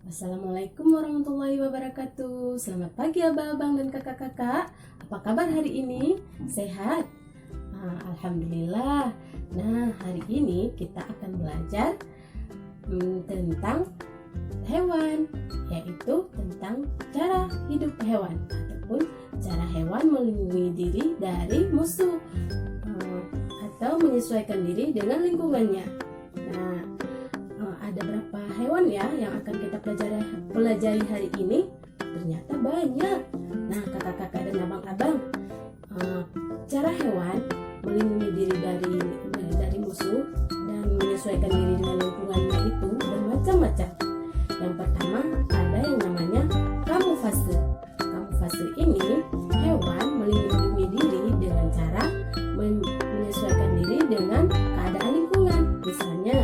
Assalamualaikum warahmatullahi wabarakatuh. Selamat pagi abang-abang dan kakak-kakak. Apa kabar hari ini? Sehat? Alhamdulillah. Nah, hari ini kita akan belajar tentang hewan, yaitu tentang cara hidup hewan ataupun cara hewan melindungi diri dari musuh atau menyesuaikan diri dengan lingkungannya. Nah, ada berapa hewan ya yang akan kita pelajari hari ini? Ternyata banyak. Nah, kakak-kakak dan abang-abang, cara hewan melindungi diri dari musuh dan menyesuaikan diri dengan lingkungannya itu bermacam-macam. Yang pertama ada yang namanya kamuflase. Kamuflase ini hewan melindungi diri dengan cara menyesuaikan diri dengan keadaan lingkungan. Misalnya,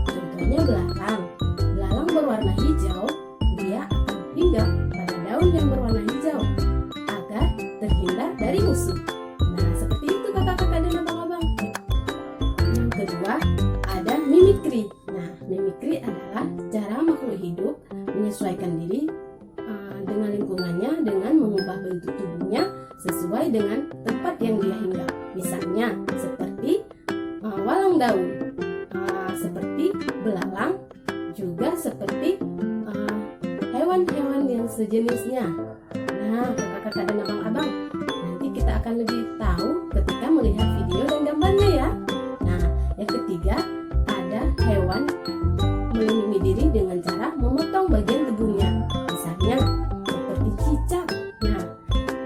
contohnya belalang berwarna hijau, dia akan hinggap pada daun yang berwarna hijau agar terhindar dari musuh. Nah, seperti itu kakak-kakak dan abang-abang. Yang kedua ada mimikri. Nah, mimikri adalah cara makhluk hidup menyesuaikan diri dengan lingkungannya dengan mengubah bentuk tubuhnya sesuai dengan tempat yang dia hinggap. Misalnya seperti walang daun, seperti belalang, juga seperti hewan-hewan yang sejenisnya. Nah, kakak-kakak dan abang-abang, nanti kita akan lebih tahu ketika melihat video dan gambarnya ya. Nah, yang ketiga ada hewan melindungi diri dengan cara memotong bagian tubuhnya. Misalnya seperti cicak. Nah,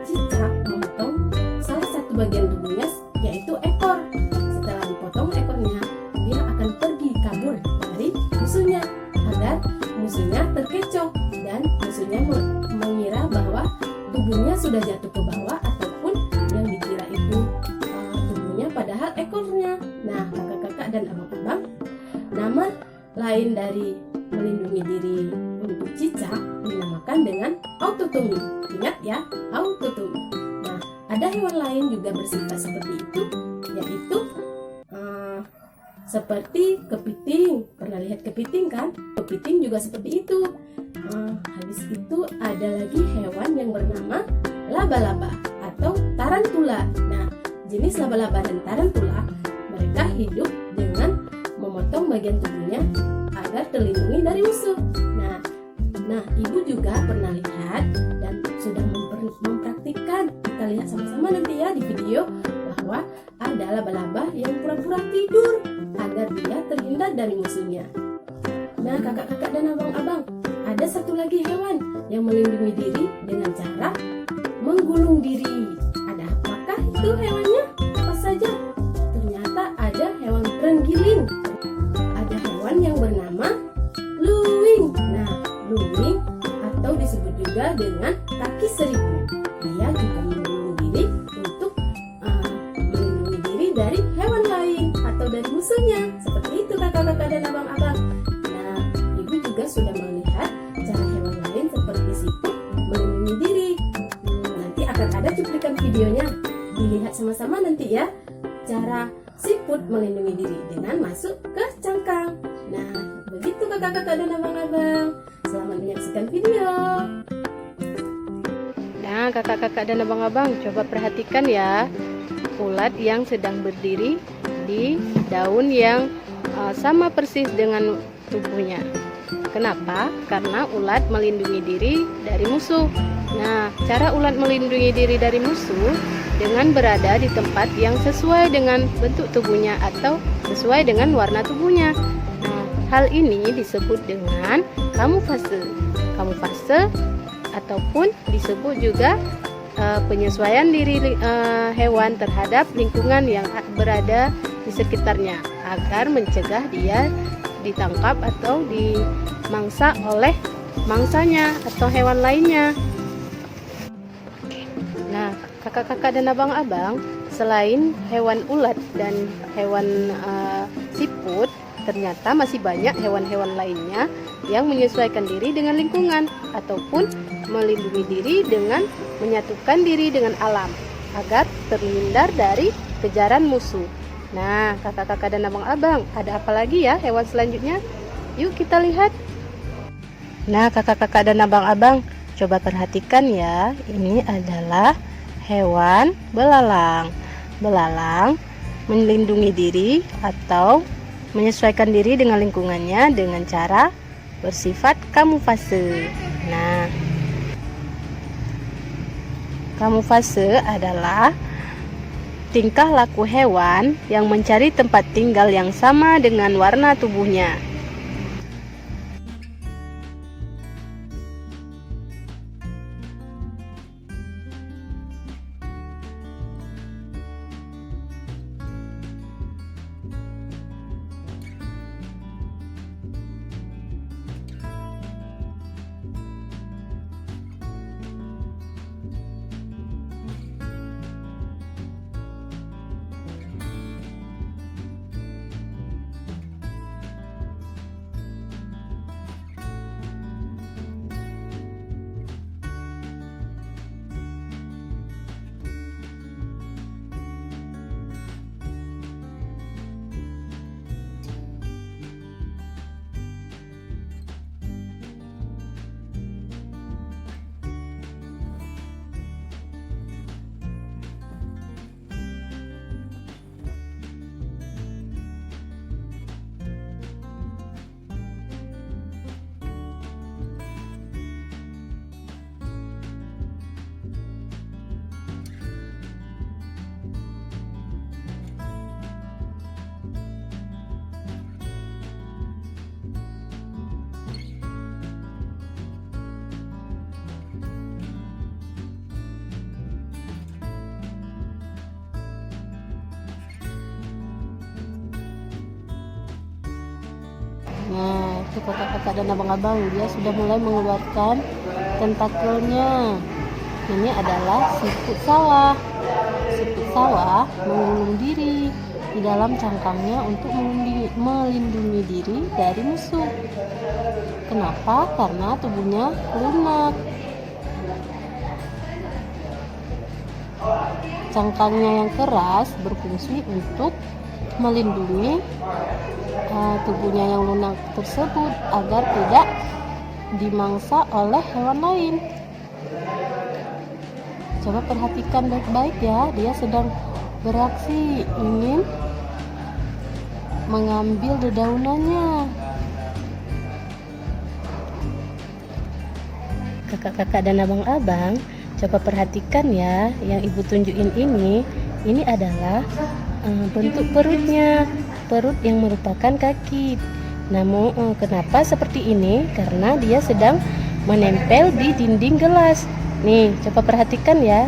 cicak memotong salah satu bagian tubuhnya, yaitu ekor. Setelah dipotong ekornya, dia akan pergi kabur dari musuhnya agar musuhnya terkecoh dan musuhnya mengira bahwa tubuhnya sudah jatuh ke bawah ataupun yang dikira itu tubuhnya padahal ekornya. Nah, kakak-kakak dan abang-abang, nama lain dari melindungi diri untuk cicak dinamakan dengan autotomi. Ingat ya, autotomi. Nah, ada hewan lain juga bersifat seperti itu, yaitu seperti kepiting. Pernah lihat kepiting kan? Kepiting juga seperti itu. Habis itu ada lagi hewan yang bernama laba-laba atau tarantula. Nah, jenis laba-laba dan tarantula, mereka hidup dengan memotong bagian tubuhnya agar terlindungi dari musuh. Nah, ibu juga pernah lihat dan sudah mempraktikkan. Kita lihat sama-sama nanti ya di video bahwa ada laba-laba yang pura-pura tidur agar dia terhindar dari musuhnya. Nah, kakak-kakak dan abang-abang, ada satu lagi hewan yang melindungi diri dengan cara menggulung diri. Ada apakah itu hewannya? Apa saja? Ternyata ada hewan terenggiling. Ada hewan yang bernama luwing. Nah, luwing atau disebut juga dengan kaki seribu. Dia juga menggulung diri untuk melindungi diri dari hewan lain atau dari musuhnya. Seperti itu kakak-kakak dan abang-abang. Nah, ibu juga sudah melihat cara hewan lain seperti siput melindungi diri. Nanti akan ada cuplikan videonya. Dilihat sama-sama nanti ya. Cara siput melindungi diri dengan masuk ke cangkang. Nah, begitu kakak-kakak dan abang-abang. Selamat menyaksikan video. Nah, kakak-kakak dan abang-abang, coba perhatikan ya ulat yang sedang berdiri di daun yang sama persis dengan tubuhnya. Kenapa? Karena ulat melindungi diri dari musuh. Nah, cara ulat melindungi diri dari musuh dengan berada di tempat yang sesuai dengan bentuk tubuhnya atau sesuai dengan warna tubuhnya. Nah, hal ini disebut dengan kamuflase. Kamuflase ataupun disebut juga penyesuaian diri hewan terhadap lingkungan yang berada di sekitarnya agar mencegah dia ditangkap atau dimangsa oleh mangsanya atau hewan lainnya. Nah, kakak-kakak dan abang-abang, selain hewan ulat dan hewan siput, ternyata masih banyak hewan-hewan lainnya yang menyesuaikan diri dengan lingkungan ataupun melindungi diri dengan menyatukan diri dengan alam agar terhindar dari kejaran musuh. Nah, kakak-kakak dan abang-abang, ada apa lagi ya hewan selanjutnya? Yuk kita lihat. Nah, kakak-kakak dan abang-abang, coba perhatikan ya. Ini adalah hewan belalang. Belalang melindungi diri atau menyesuaikan diri dengan lingkungannya dengan cara bersifat kamuflase. Nah, kamuflase adalah tingkah laku hewan yang mencari tempat tinggal yang sama dengan warna tubuhnya. Nah, itu kakak-kakak dan abang-abang, dia sudah mulai mengeluarkan tentakelnya. Ini adalah siput sawah. Siput sawah mengurung diri di dalam cangkangnya untuk melindungi diri dari musuh. Kenapa? Karena tubuhnya lunak. Cangkangnya yang keras berfungsi untuk melindungi tubuhnya yang lunak tersebut agar tidak dimangsa oleh hewan lain. Coba perhatikan baik-baik ya, dia sedang beraksi ingin mengambil dedaunannya. Kakak-kakak dan abang-abang, coba perhatikan ya, yang ibu tunjukin ini adalah bentuk perutnya, perut yang merupakan kaki. Namun kenapa seperti ini? Karena dia sedang menempel di dinding gelas. Nih, coba perhatikan ya,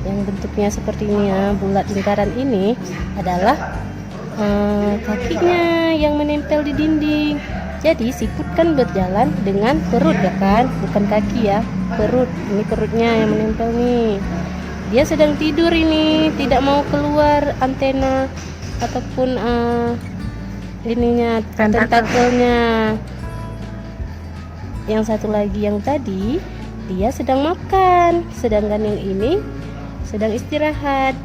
yang bentuknya seperti ini ya, bulat lingkaran ini adalah kakinya yang menempel di dinding. Jadi siput kan berjalan dengan perut ya kan, bukan kaki ya, perut. Ini perutnya yang menempel nih. Dia sedang tidur ini, tidak mau keluar antena ataupun ininya, tentakelnya. Yang satu lagi yang tadi dia sedang makan, sedangkan yang ini sedang istirahat.